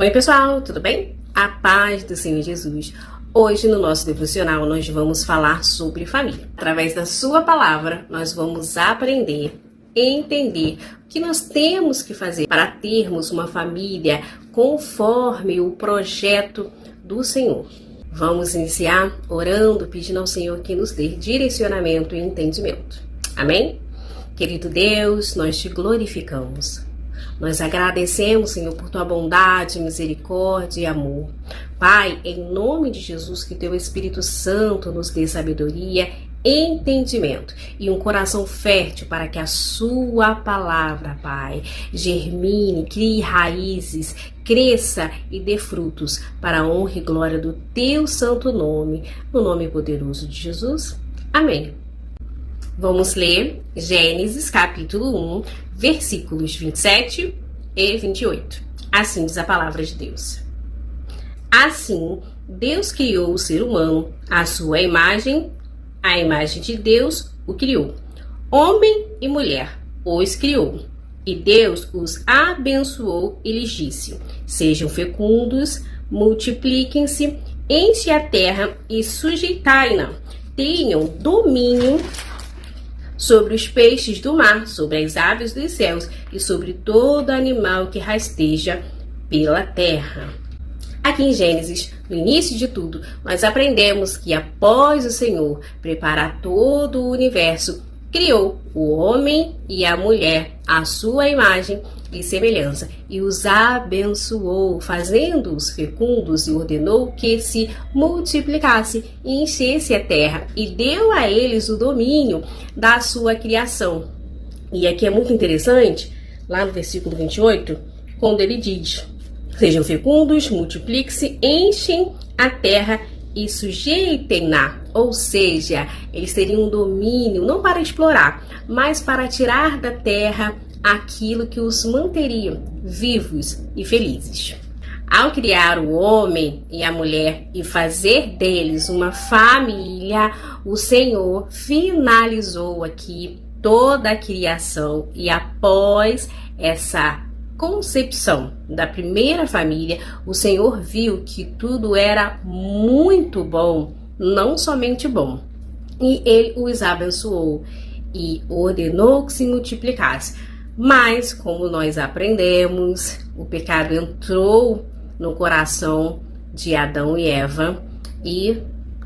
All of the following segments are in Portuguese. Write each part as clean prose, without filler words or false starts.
Oi pessoal, tudo bem? A paz do Senhor Jesus. Hoje no nosso devocional nós vamos falar sobre família. Através da sua palavra nós vamos aprender, entender o que nós temos que fazer para termos uma família conforme o projeto do Senhor. Vamos iniciar orando, pedindo ao Senhor que nos dê direcionamento e entendimento. Amém? Querido Deus, nós te glorificamos. Nós agradecemos, Senhor, por tua bondade, misericórdia e amor. Pai, em nome de Jesus, que teu Espírito Santo nos dê sabedoria, entendimento e um coração fértil para que a sua palavra, Pai, germine, crie raízes, cresça e dê frutos para a honra e glória do teu santo nome, no nome poderoso de Jesus. Amém. Vamos ler Gênesis capítulo 1, versículos 27 e 28. Assim diz a palavra de Deus. Assim, Deus criou o ser humano, à sua imagem, a imagem de Deus o criou. Homem e mulher os criou. E Deus os abençoou e lhes disse: sejam fecundos, multipliquem-se, enchem a terra e sujeitai-na. Tenham domínio sobre os peixes do mar, sobre as aves dos céus e sobre todo animal que rasteja pela terra. Aqui em Gênesis, no início de tudo, nós aprendemos que após o Senhor preparar todo o universo, criou o homem e a mulher à sua imagem e semelhança e os abençoou, fazendo-os fecundos, e ordenou que se multiplicasse e enchesse a terra e deu a eles o domínio da sua criação. E aqui é muito interessante, lá no versículo 28, quando ele diz: sejam fecundos, multipliquem-se, enchem a terra e sujeitem-na. Ou seja, eles teriam um domínio não para explorar, mas para tirar da terra aquilo que os manteria vivos e felizes. Ao criar o homem e a mulher e fazer deles uma família, o Senhor finalizou aqui toda a criação, e após essa concepção da primeira família, o Senhor viu que tudo era muito bom, não somente bom, e ele os abençoou e ordenou que se multiplicasse. Mas, como nós aprendemos, o pecado entrou no coração de Adão e Eva e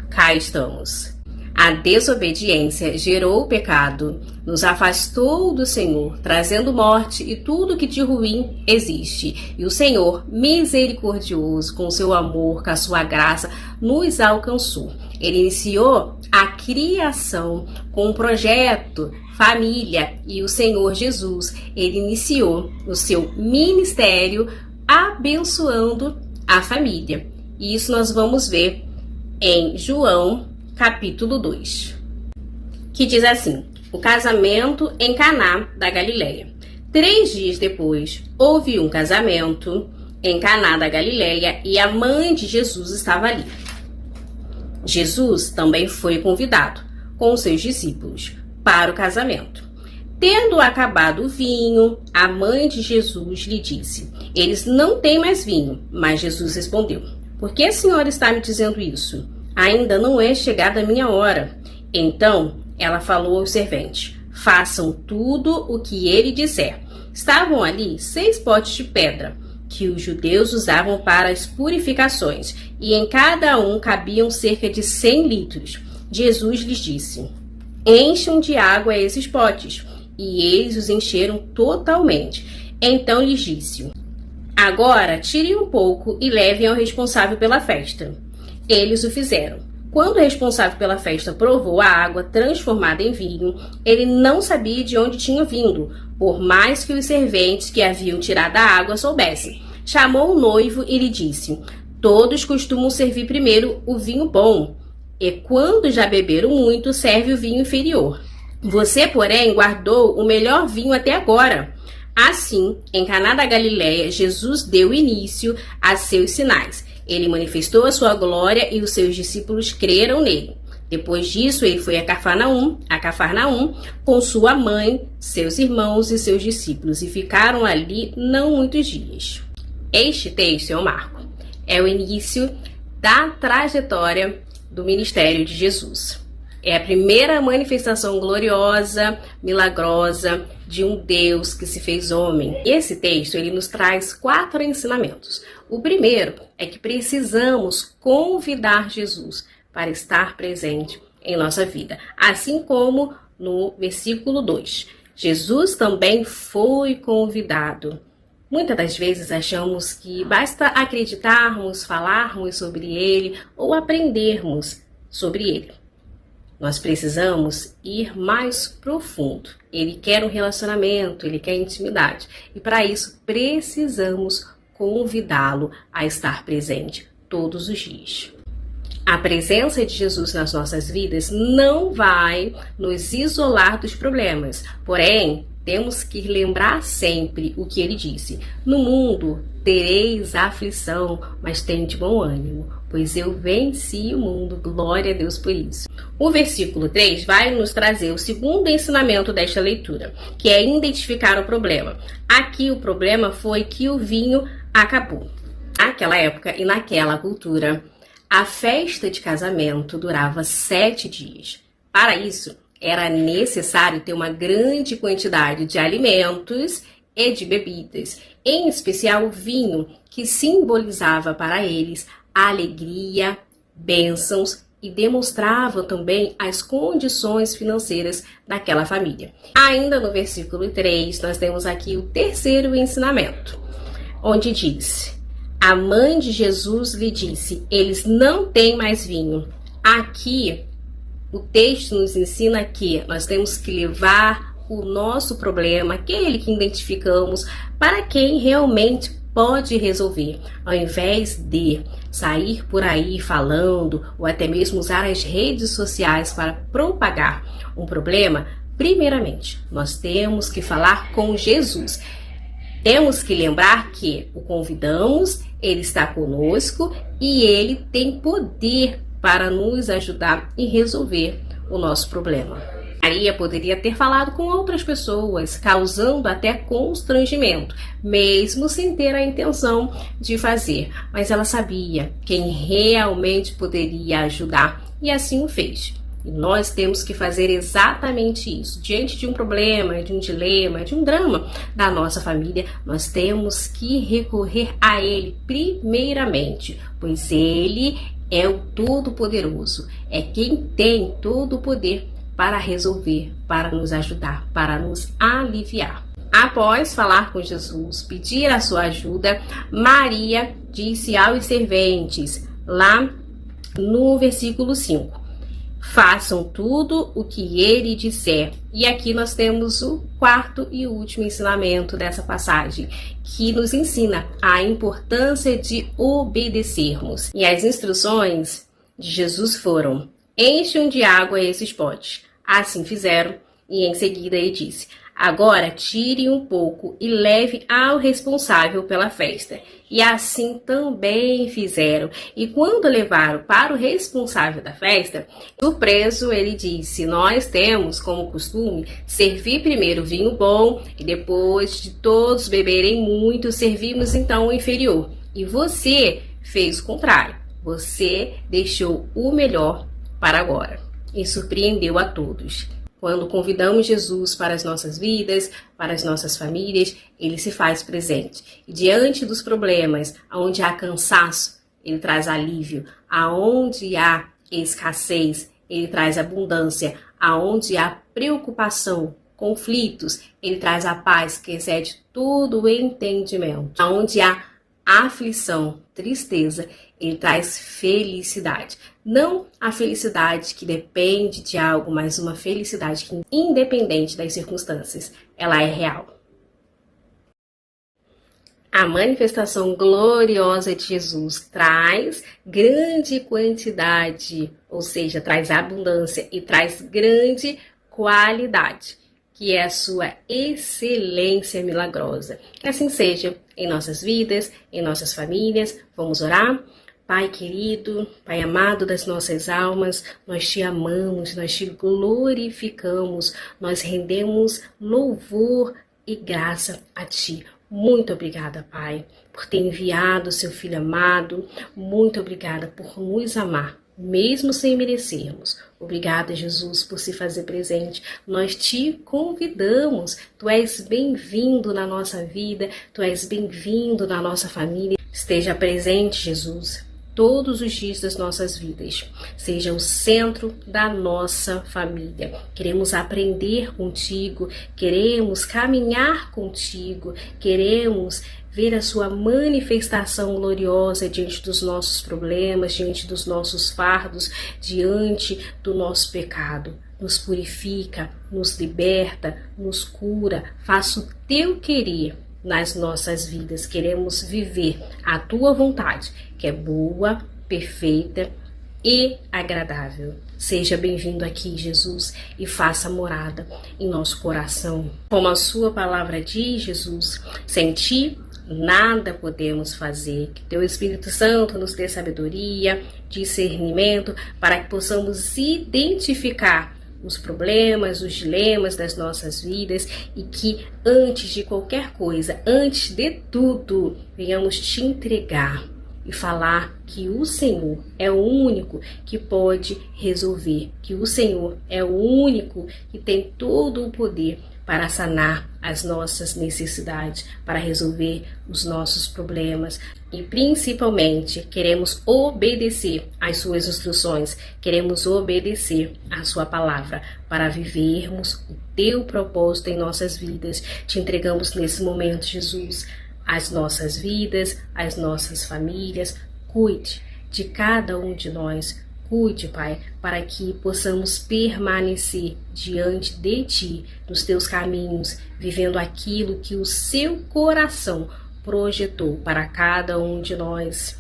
cá estamos. A desobediência gerou o pecado, nos afastou do Senhor, trazendo morte e tudo que de ruim existe. E o Senhor, misericordioso, com seu amor, com a sua graça, nos alcançou. Ele iniciou a criação com um projeto, família, e o Senhor Jesus, ele iniciou o seu ministério abençoando a família. E isso nós vamos ver em João capítulo 2, que diz assim: o casamento em Caná da Galileia. 3 dias depois, houve um casamento em Caná da Galileia e a mãe de Jesus estava ali. Jesus também foi convidado com seus discípulos para o casamento. Tendo acabado o vinho, a mãe de Jesus lhe disse: eles não têm mais vinho. Mas Jesus respondeu: por que a senhora está me dizendo isso? Ainda não é chegada a minha hora. Então ela falou aos serventes: façam tudo o que ele disser. Estavam ali 6 potes de pedra, que os judeus usavam para as purificações, e em cada um cabiam cerca de 100 litros. Jesus lhes disse: encham de água esses potes. E eles os encheram totalmente. Então lhes disse: agora tirem um pouco e levem ao responsável pela festa. Eles o fizeram. Quando o responsável pela festa provou a água transformada em vinho, ele não sabia de onde tinha vindo, por mais que os serventes que haviam tirado a água soubessem. Chamou o noivo e lhe disse: todos costumam servir primeiro o vinho bom, e quando já beberam muito, serve o vinho inferior. Você, porém, guardou o melhor vinho até agora. Assim, em Caná da Galileia, Jesus deu início a seus sinais. Ele manifestou a sua glória e os seus discípulos creram nele. Depois disso, ele foi a Cafarnaum, com sua mãe, seus irmãos e seus discípulos, e ficaram ali não muitos dias. Este texto é um marco. É o início da trajetória do ministério de Jesus. É a primeira manifestação gloriosa, milagrosa de um Deus que se fez homem. Esse texto ele nos traz 4 ensinamentos. O primeiro é que precisamos convidar Jesus para estar presente em nossa vida. Assim como no versículo 2. Jesus também foi convidado. Muitas das vezes achamos que basta acreditarmos, falarmos sobre ele ou aprendermos sobre ele. Nós precisamos ir mais profundo. Ele quer um relacionamento, ele quer intimidade. E para isso precisamos convidá-lo a estar presente todos os dias. A presença de Jesus nas nossas vidas não vai nos isolar dos problemas. Porém, temos que lembrar sempre o que ele disse. No mundo tereis aflição, mas tende bom ânimo, pois eu venci o mundo. Glória a Deus por isso. O versículo 3 vai nos trazer o segundo ensinamento desta leitura, que é identificar o problema. Aqui o problema foi que o vinho acabou. Naquela época e naquela cultura, a festa de casamento durava 7 dias. Para isso, era necessário ter uma grande quantidade de alimentos e de bebidas, em especial o vinho, que simbolizava para eles alegria, bênçãos e demonstrava também as condições financeiras daquela família. Ainda no versículo 3, nós temos aqui o terceiro ensinamento, onde diz: a mãe de Jesus lhe disse, eles não têm mais vinho. Aqui, o texto nos ensina que nós temos que levar o nosso problema, aquele que identificamos, para quem realmente pode resolver, ao invés de sair por aí falando ou até mesmo usar as redes sociais para propagar um problema. Primeiramente, nós temos que falar com Jesus. Temos que lembrar que o convidamos, ele está conosco e ele tem poder para nos ajudar e resolver o nosso problema. Maria poderia ter falado com outras pessoas, causando até constrangimento, mesmo sem ter a intenção de fazer. Mas ela sabia quem realmente poderia ajudar e assim o fez. E nós temos que fazer exatamente isso. Diante de um problema, de um dilema, de um drama da nossa família, nós temos que recorrer a Ele primeiramente, pois Ele é o Todo-Poderoso, é quem tem todo o poder para resolver, para nos ajudar, para nos aliviar. Após falar com Jesus, pedir a sua ajuda, Maria disse aos serventes, lá no versículo 5, façam tudo o que ele disser. E aqui nós temos o quarto e último ensinamento dessa passagem, que nos ensina a importância de obedecermos. E as instruções de Jesus foram: encham de água esses potes. Assim fizeram, e em seguida ele disse: agora tire um pouco e leve ao responsável pela festa. E assim também fizeram. E quando levaram para o responsável da festa, surpreso, ele disse: nós temos como costume servir primeiro o vinho bom e depois de todos beberem muito, servimos então o inferior. E você fez o contrário. Você deixou o melhor para agora. E surpreendeu a todos. Quando convidamos Jesus para as nossas vidas, para as nossas famílias, ele se faz presente. E diante dos problemas, onde há cansaço, ele traz alívio. Aonde há escassez, ele traz abundância. Aonde há preocupação, conflitos, ele traz a paz que excede todo o entendimento. Aonde há aflição, tristeza, ele traz felicidade. Não a felicidade que depende de algo, mas uma felicidade que, independente das circunstâncias, ela é real. A manifestação gloriosa de Jesus traz grande quantidade, ou seja, traz abundância e traz grande qualidade, que é a sua excelência milagrosa. Que assim seja em nossas vidas, em nossas famílias. Vamos orar? Pai querido, Pai amado das nossas almas, nós te amamos, nós te glorificamos, nós rendemos louvor e graça a ti. Muito obrigada, Pai, por ter enviado o seu Filho amado. Muito obrigada por nos amar, mesmo sem merecermos. Obrigada, Jesus, por se fazer presente. Nós te convidamos. Tu és bem-vindo na nossa vida, tu és bem-vindo na nossa família. Esteja presente, Jesus, todos os dias das nossas vidas. Seja o centro da nossa família. Queremos aprender contigo, queremos caminhar contigo, queremos ver a sua manifestação gloriosa diante dos nossos problemas, diante dos nossos fardos, diante do nosso pecado. Nos purifica, nos liberta, nos cura, faça o teu querer nas nossas vidas. Queremos viver a tua vontade, que é boa, perfeita e agradável. Seja bem-vindo aqui, Jesus, e faça morada em nosso coração. Como a sua palavra diz, Jesus, sem ti nada podemos fazer. Que teu Espírito Santo nos dê sabedoria, discernimento, para que possamos identificar os problemas, os dilemas das nossas vidas e que antes de qualquer coisa, antes de tudo, venhamos te entregar e falar que o Senhor é o único que pode resolver, que o Senhor é o único que tem todo o poder para sanar as nossas necessidades, para resolver os nossos problemas. E principalmente queremos obedecer às suas instruções, queremos obedecer à sua palavra para vivermos o teu propósito em nossas vidas. Te entregamos nesse momento, Jesus, as nossas vidas, as nossas famílias. Cuide de cada um de nós. Cuide, Pai, para que possamos permanecer diante de Ti, nos Teus caminhos, vivendo aquilo que o Seu coração projetou para cada um de nós.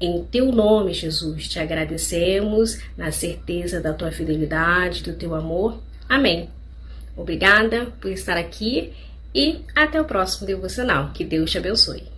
Em Teu nome, Jesus, te agradecemos, na certeza da Tua fidelidade, do Teu amor. Amém. Obrigada por estar aqui e até o próximo devocional. Que Deus te abençoe.